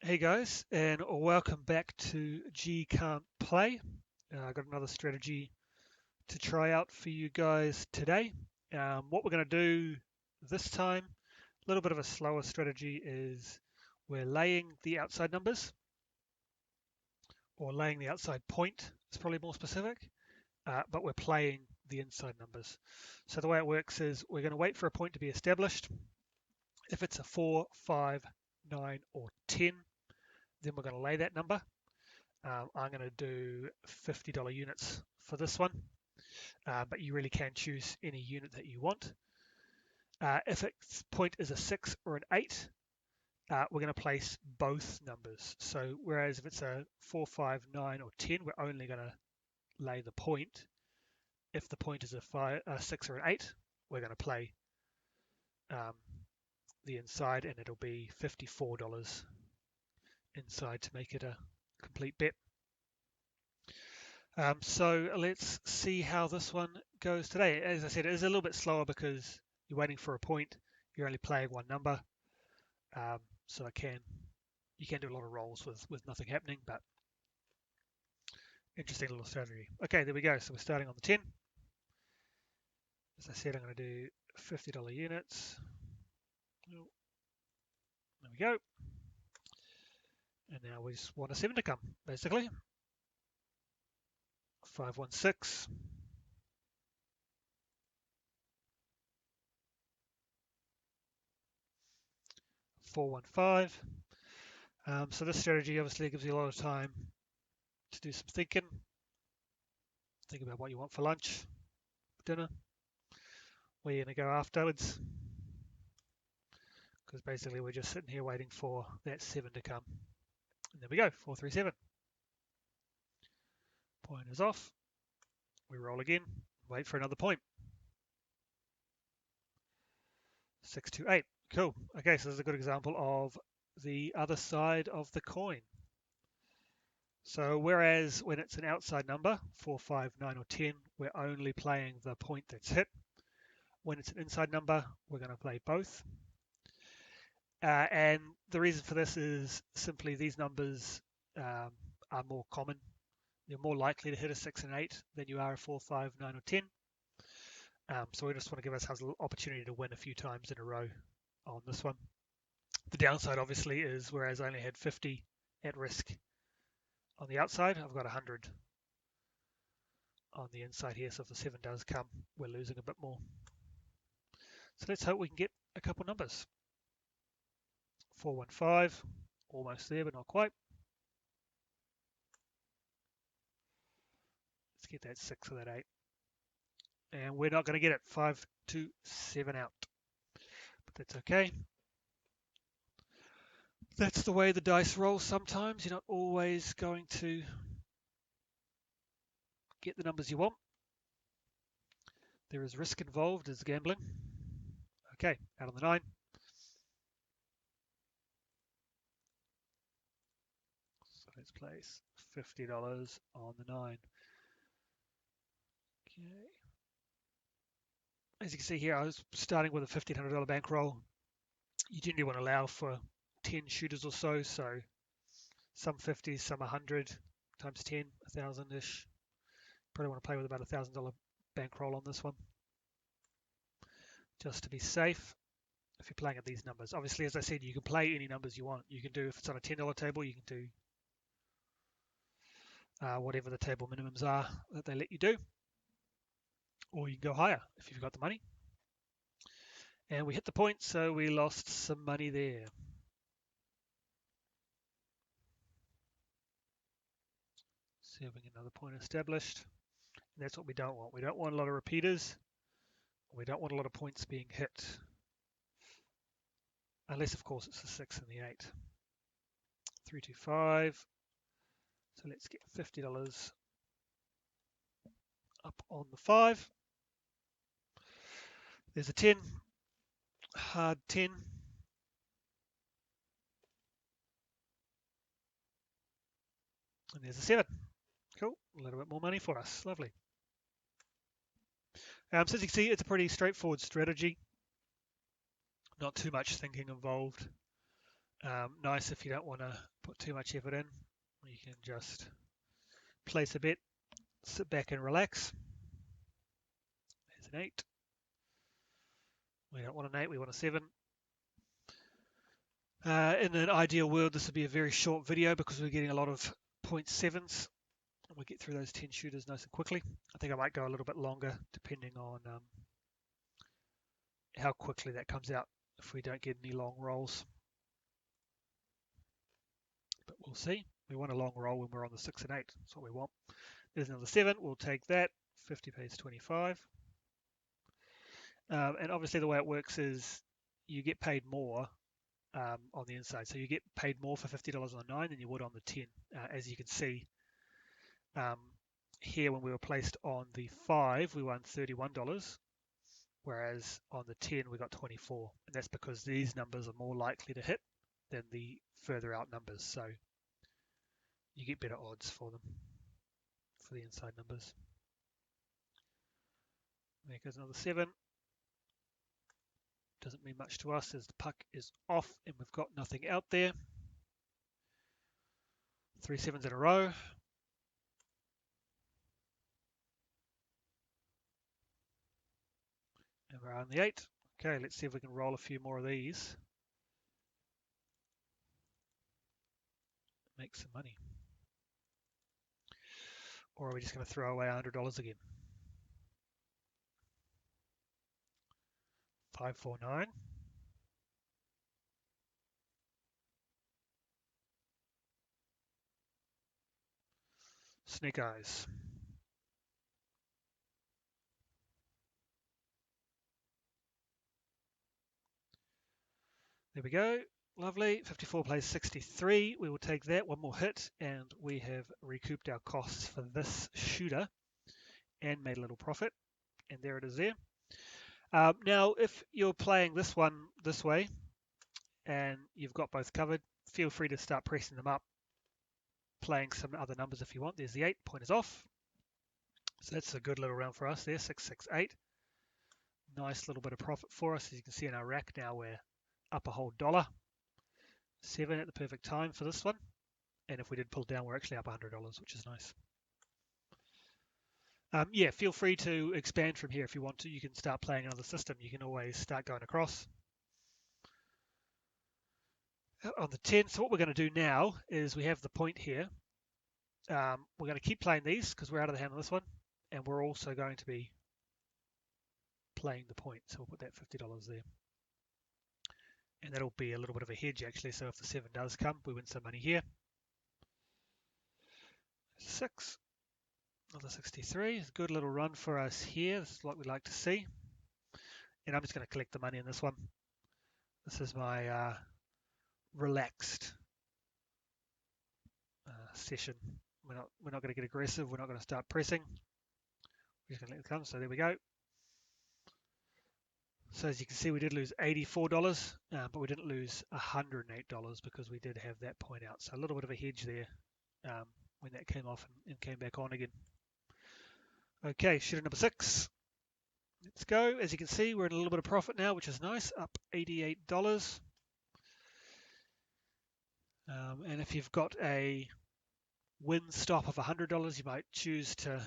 Hey guys, and welcome back to G Can't Play. I got another strategy to try out for you guys today. What we're going to do this time, a little bit of a slower strategy, is we're laying the outside numbers, or laying the outside point, is probably more specific, but we're playing the inside numbers. So the way it works is we're going to wait for a point to be established. If it's a 4, 5, 9, or 10, then we're going to lay that number. I'm going to do $50 units for this one, but you really can choose any unit that you want. If its point is a 6 or an 8, we're going to place both numbers. So whereas if it's a 4, 5, 9, or 10, we're only going to lay the point. If the point is a 6 or an 8, we're going to play the inside, and it'll be $54 inside to make it a complete bet. So let's see how this one goes today. As I said, it is a little bit slower because you're waiting for a point. You're only playing one number. So you can do a lot of rolls with nothing happening, but interesting little strategy. Okay, there we go. So we're starting on the 10. As I said, I'm going to do $50 units. There we go. And now we just want a 7 to come, basically. 516. 415. So this strategy obviously gives you a lot of time to do some thinking. Think about what you want for lunch, dinner, where you're going to go afterwards. Because basically we're just sitting here waiting for that 7 to come. And there we go, 437. Point is off. We roll again, wait for another point. 628. Cool. Okay, so this is a good example of the other side of the coin. So whereas when it's an outside number, 4, 5, 9, or 10, we're only playing the point that's hit. When it's an inside number, we're going to play both. And the reason for this is simply these numbers are more common. You're more likely to hit a 6 and 8 than you are a 4, 5, 9, or 10. So we just want to give ourselves an opportunity to win a few times in a row on this one. The downside, obviously, is whereas I only had 50 at risk on the outside, I've got 100 on the inside here. So if the 7 does come, we're losing a bit more. So let's hope we can get a couple numbers. 415, almost there, but not quite. Let's get that 6 or that 8. And we're not going to get it. 5, 2, 7 out. But that's okay. That's the way the dice roll sometimes. You're not always going to get the numbers you want. There is risk involved as gambling. Okay, out on the 9. So let's place $50 on the 9. Okay. As you can see here, I was starting with a $1,500 bankroll. You generally want to allow for 10 shooters or so, so some 50s, some 100 times 10, 1,000-ish. Probably want to play with about $1,000 bankroll on this one, just to be safe if you're playing at these numbers. Obviously, as I said, you can play any numbers you want. You can do, if it's on a $10 table, you can do whatever the table minimums are that they let you do, or you can go higher if you've got the money. And we hit the point, so we lost some money there. See if we can get another point established. And that's what we don't want. We don't want a lot of repeaters. We don't want a lot of points being hit. Unless, of course, it's the 6 and the 8. 325. So let's get $50 up on the 5. There's a 10. Hard 10. And there's a 7. Cool. A little bit more money for us. Lovely. So as you can see, it's a pretty straightforward strategy. Not too much thinking involved. Nice if you don't want to put too much effort in. You can just place a bet, sit back and relax. There's an 8. We don't want an 8, we want a 7. In an ideal world, this would be a very short video because we're getting a lot of 0.7s. We'll get through those 10 shooters nice and quickly. I think I might go a little bit longer depending on how quickly that comes out if we don't get any long rolls. But we'll see. We want a long roll when we're on the 6 and 8. That's what we want. There's another 7. We'll take that. 50 pays 25. And obviously the way it works is you get paid more on the inside. So you get paid more for $50 on the 9 than you would on the 10. As you can see here, when we were placed on the 5, we won $31, whereas on the 10 we got 24. And that's because these numbers are more likely to hit than the further out numbers. So you get better odds for them, for the inside numbers. There goes another 7. Doesn't mean much to us as the puck is off and we've got nothing out there. 3 7s in a row. And we're on the 8. Okay, let's see if we can roll a few more of these. Make some money. Or are we just going to throw away $100 again? 549. Snake eyes. There we go. Lovely. 54 plays 63. We will take that. One more hit, and we have recouped our costs for this shooter and made a little profit. And there it is there. Now, if you're playing this one this way and you've got both covered, feel free to start pressing them up, playing some other numbers if you want. There's the 8. Point is off. So that's a good little round for us there, 668. Nice little bit of profit for us. As you can see in our rack now, we're up a whole $1. 7 at the perfect time for this one. And if we did pull down, we're actually up $100, which is nice. Yeah, feel free to expand from here if you want to. You can start playing another system. You can always start going across. On the 10, so what we're going to do now is we have the point here. We're going to keep playing these because we're out of the hand on this one. And we're also going to be playing the point. So we'll put that $50 there. And that'll be a little bit of a hedge actually. So if the 7 does come, we win some money here. 6. Another 63. It's a good little run for us here. This is what we like to see. And I'm just going to collect the money in this one. This is my relaxed session. We're not going to get aggressive. We're not going to start pressing. We're just going to let it come. So there we go. So as you can see, we did lose $84, but we didn't lose $108 because we did have that point out. So a little bit of a hedge there when that came off and came back on again. Okay, shooter number 6. Let's go. As you can see, we're in a little bit of profit now, which is nice, up $88. And if you've got a win stop of $100, you might choose to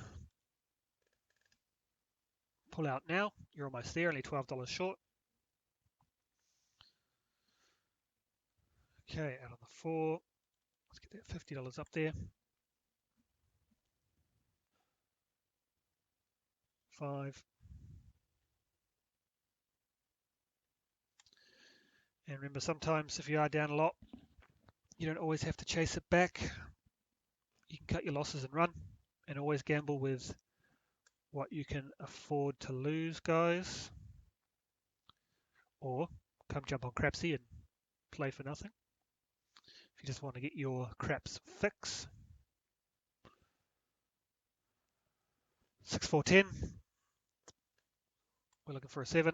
pull out now. You're almost there, only $12 short. Okay, out on the 4. Let's get that $50 up there. 5. And remember, sometimes if you are down a lot, you don't always have to chase it back. You can cut your losses and run, and always gamble with what you can afford to lose, guys. Or come jump on Crapsy and play for nothing. If you just want to get your craps fix. 6, 4, 10. We're looking for a 7.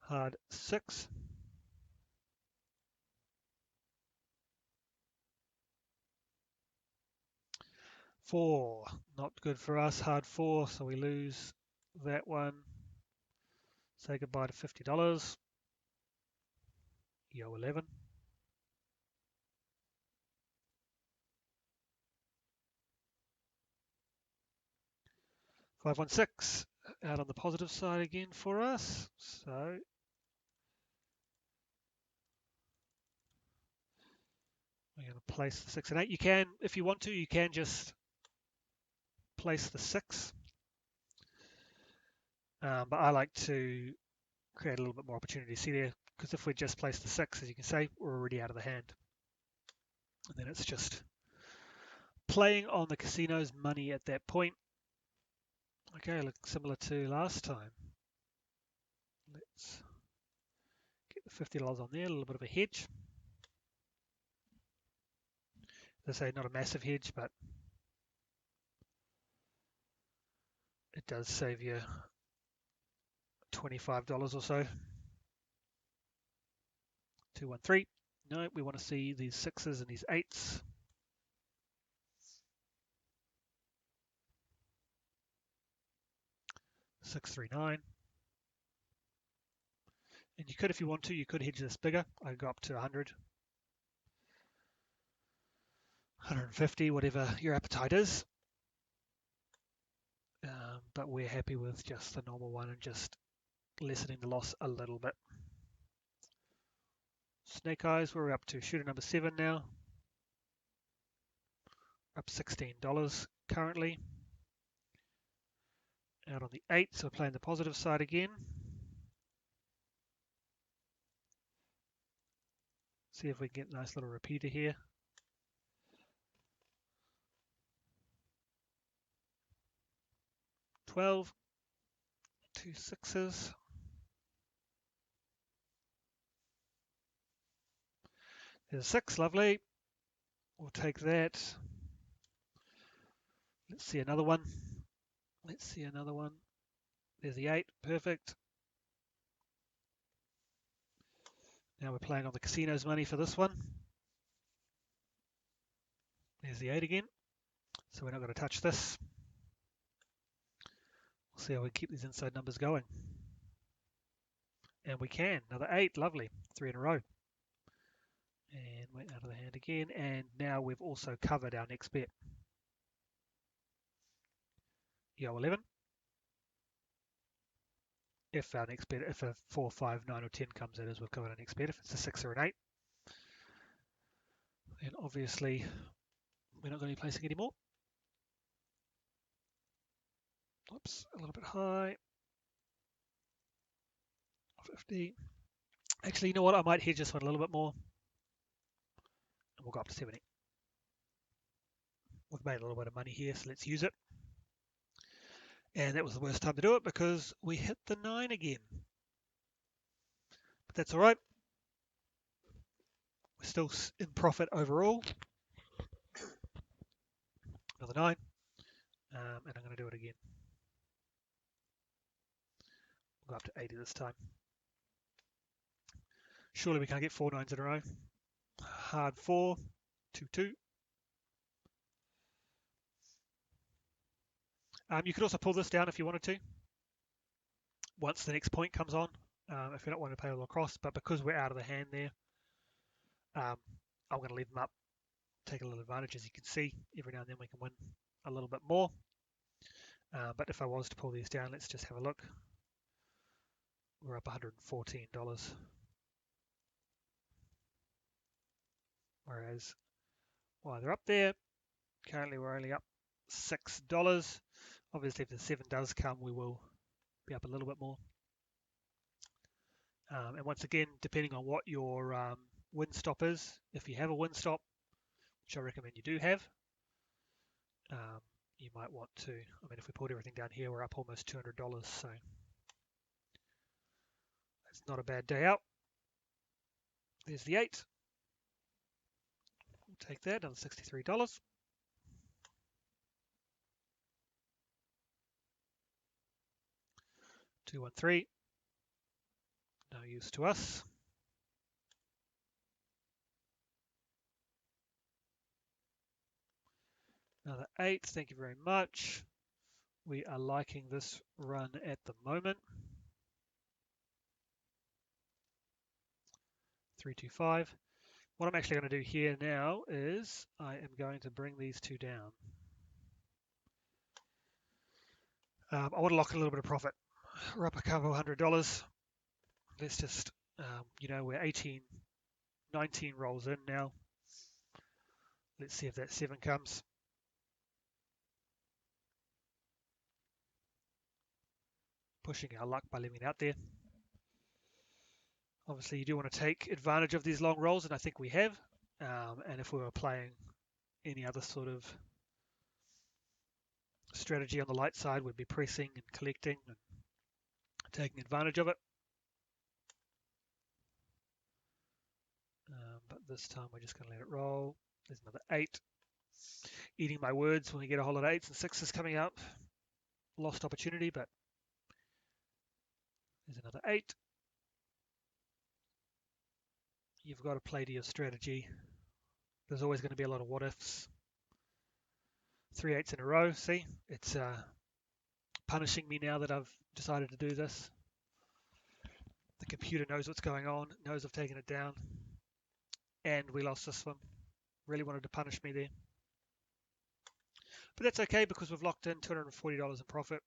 Hard 6. 4. Not good for us. Hard 4, so we lose that one. Say goodbye to $50. Yo 11. 516 out on the positive side again for us. So we're going to place the 6 and 8. You can, if you want to, you can just place the 6. But I like to create a little bit more opportunity. See there, because if we just place the 6, as you can see, we're already out of the hand. And then it's just playing on the casino's money at that point. Okay, look similar to last time. Let's get the $50 on there, a little bit of a hedge. As I say, not a massive hedge, but it does save you $25 or so. 213. No, we want to see these 6s and these 8s. $639. And you could, if you want to, you could hedge this bigger. I go up to 100, 150, whatever your appetite is. But we're happy with just the normal one and just lessening the loss a little bit. Snake eyes, we're up to shooter number 7 now. Up $16 currently. Out on the 8, so we're playing the positive side again. See if we can get a nice little repeater here. $12, 2 6s. There's a 6, lovely. We'll take that. Let's see another one. Let's see another one. There's the 8, perfect. Now we're playing on the casino's money for this one. There's the 8 again. So we're not going to touch this. We'll see how we keep these inside numbers going. And we can. Another 8, lovely. 3 in a row. And went out of the hand again. And now we've also covered our next bet. Yo 11. If our next bet, if a 4, 5, 9 or 10 comes in as we've covered our next bet, if it's a 6 or an 8, then obviously we're not going to be placing any more. Oops, a little bit high. 50. Actually, you know what? I might hedge this one a little bit more. And we'll go up to 70. We've made a little bit of money here, so let's use it. And that was the worst time to do it because we hit the 9 again. But that's all right. We're still in profit overall. Another 9. And I'm going to do it again. We'll go up to 80 this time. Surely we can't get 4 9s in a row. Hard 4, 2 2. You could also pull this down if you wanted to. Once the next point comes on, if you don't want to play all across, but because we're out of the hand there, I'm going to leave them up, take a little advantage. As you can see, every now and then we can win a little bit more. But if I was to pull these down, let's just have a look. We're up $114. Whereas while they're up there, currently we're only up $6. Obviously, if the 7 does come, we will be up a little bit more. And once again, depending on what your win stop is, if you have a win stop, which I recommend you do have, you might want to, I mean, if we pulled everything down here, we're up almost $200, so it's not a bad day out. There's the 8. We'll take that, another $63. $213. No use to us. Another 8. Thank you very much. We are liking this run at the moment. 325. What I'm actually going to do here now is I am going to bring these two down. I want to lock in a little bit of profit. We're up a couple $100. Let's just, we're 18, 19 rolls in now. Let's see if that 7 comes. Pushing our luck by leaving it out there. Obviously, you do want to take advantage of these long rolls, and I think we have. And if we were playing any other sort of strategy on the light side, we'd be pressing and collecting and taking advantage of it. But this time we're just going to let it roll. There's another 8. Eating my words when we get a whole lot of 8s and 6s coming up. Lost opportunity, but there's another 8. You've got to play to your strategy. There's always going to be a lot of what ifs. 3 8s in a row. See, it's punishing me now that I've decided to do this. The computer knows what's going on, knows I've taken it down, and we lost this one. Really wanted to punish me there. But that's okay because we've locked in $240 in profit.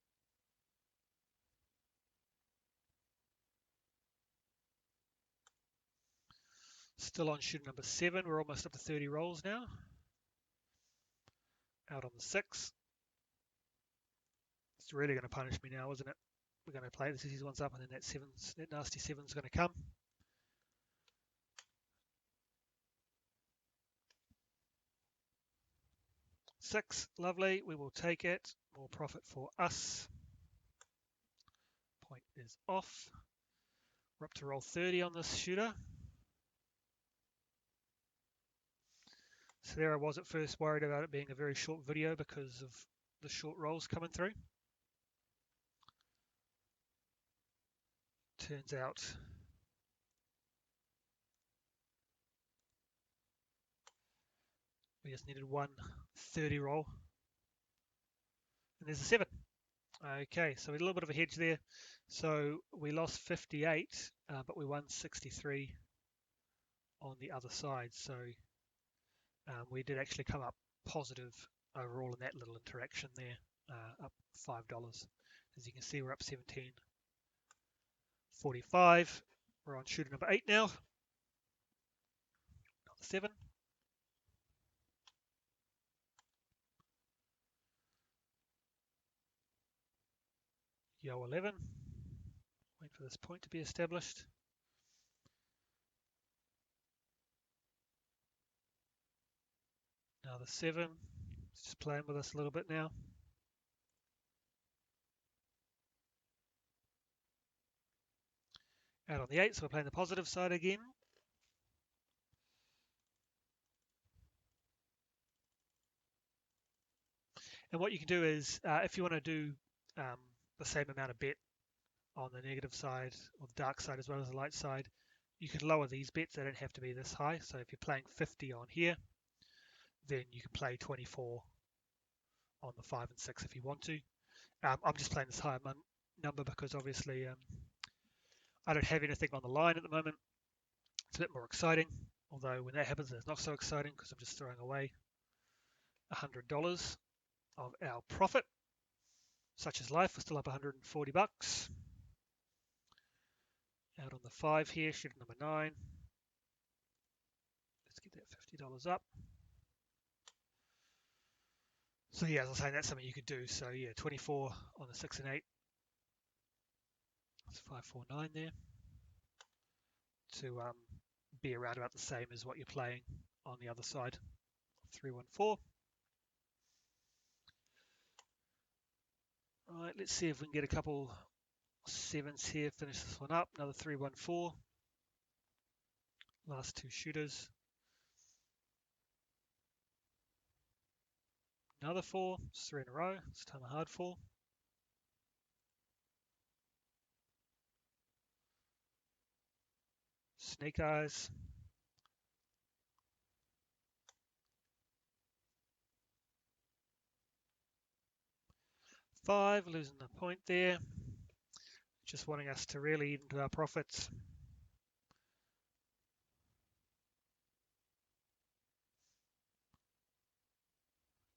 Still on shooter number 7. We're almost up to 30 rolls now. Out on the 6. It's really going to punish me now, isn't it? We're going to play this. These ones up, and then that nasty 7's going to come. Six, lovely. We will take it. More profit for us. Point is off. We're up to roll 30 on this shooter. So there I was at first worried about it being a very short video because of the short rolls coming through. Turns out we just needed one 30 roll. And there's a 7. Okay, so we had a little bit of a hedge there. So we lost 58, but we won 63 on the other side. So we did actually come up positive overall in that little interaction there, up $5. As you can see, we're up 17.45. We're on shooter number 8 now. Another 7. Yo 11. Wait for this point to be established. Another 7. It's just playing with us a little bit now. Out on the 8, so we're playing the positive side again. And what you can do is, if you want to do the same amount of bet on the negative side or the dark side as well as the light side, you can lower these bets. They don't have to be this high. So if you're playing 50 on here, then you can play 24 on the 5 and 6 if you want to. I'm just playing this higher number because obviously I don't have anything on the line at the moment. It's a bit more exciting, although when that happens it's not so exciting because I'm just throwing away $100 of our profit. Such is life. We're still up 140 bucks. Out on the 5 here, shooter number 9. Let's get that $50 up. So yeah, as I was saying, that's something you could do. So yeah, 24 on the 6 and 8. That's 549 there. To be around about the same as what you're playing on the other side. 314. All right, let's see if we can get a couple 7s here. Finish this one up. Another 314. Last 2 shooters. Another 4. It's 3 in a row. This time a hard 4. Snake eyes. 5, losing the point there. Just wanting us to really eat into our profits.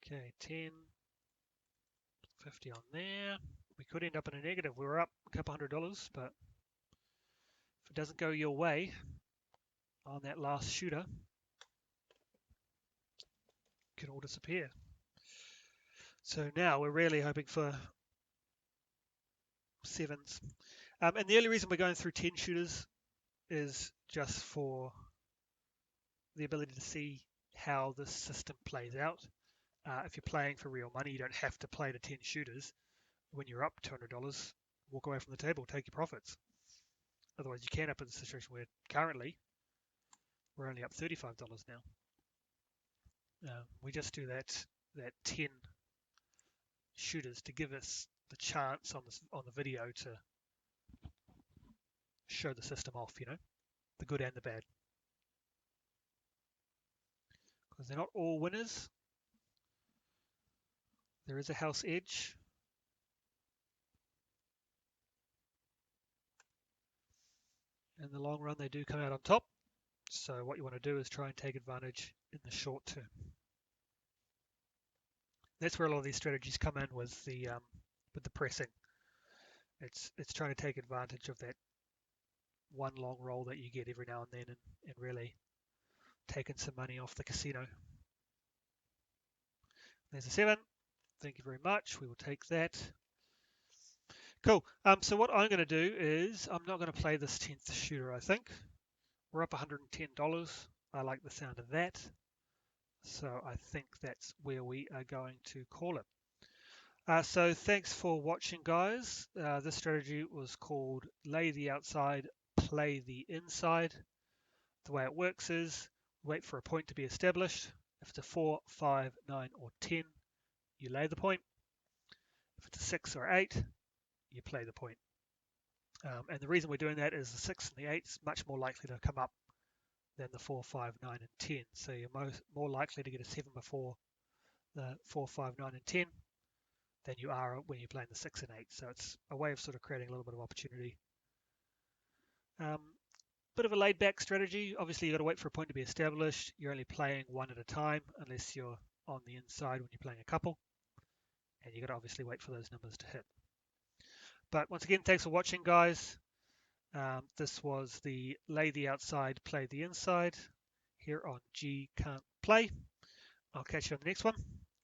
Okay, 10, 50 on there. We could end up in a negative. We were up a couple $100, but if it doesn't go your way on that last shooter, it can all disappear. So now we're really hoping for sevens. And the only reason we're going through 10 shooters is just for the ability to see how the system plays out. If you're playing for real money, you don't have to play the 10 shooters. When you're up $200, walk away from the table, take your profits. Otherwise, you can end up in a situation where currently we're only up $35 now. We just do that 10 shooters to give us the chance on the video to show the system off, the good and the bad. Because they're not all winners. There is a house edge. In the long run, they do come out on top. So what you want to do is try and take advantage in the short term. That's where a lot of these strategies come in with the pressing. It's trying to take advantage of that one long roll that you get every now and then and really taking some money off the casino. There's a 7. Thank you very much. We will take that. Cool. So what I'm going to do is I'm not going to play this 10th shooter, I think. We're up $110. I like the sound of that. So I think that's where we are going to call it. So thanks for watching, guys. This strategy was called lay the outside, play the inside. The way it works is wait for a point to be established. If it's a 4, 5, 9, or 10, you lay the point. If it's a 6 or 8, you play the point. And the reason we're doing that is the 6 and the 8 is much more likely to come up than the 4, 5, 9, and 10. So you're more likely to get a 7 before the 4, 5, 9, and 10 than you are when you're playing the 6 and 8. So it's a way of sort of creating a little bit of opportunity. Bit of a laid-back strategy. Obviously, you've got to wait for a point to be established. You're only playing one at a time unless you're on the inside when you're playing a couple. And you've got to obviously wait for those numbers to hit. But once again, thanks for watching, guys. This was the lay the outside, play the inside here on G Can't Play. I'll catch you on the next one.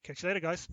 Catch you later, guys.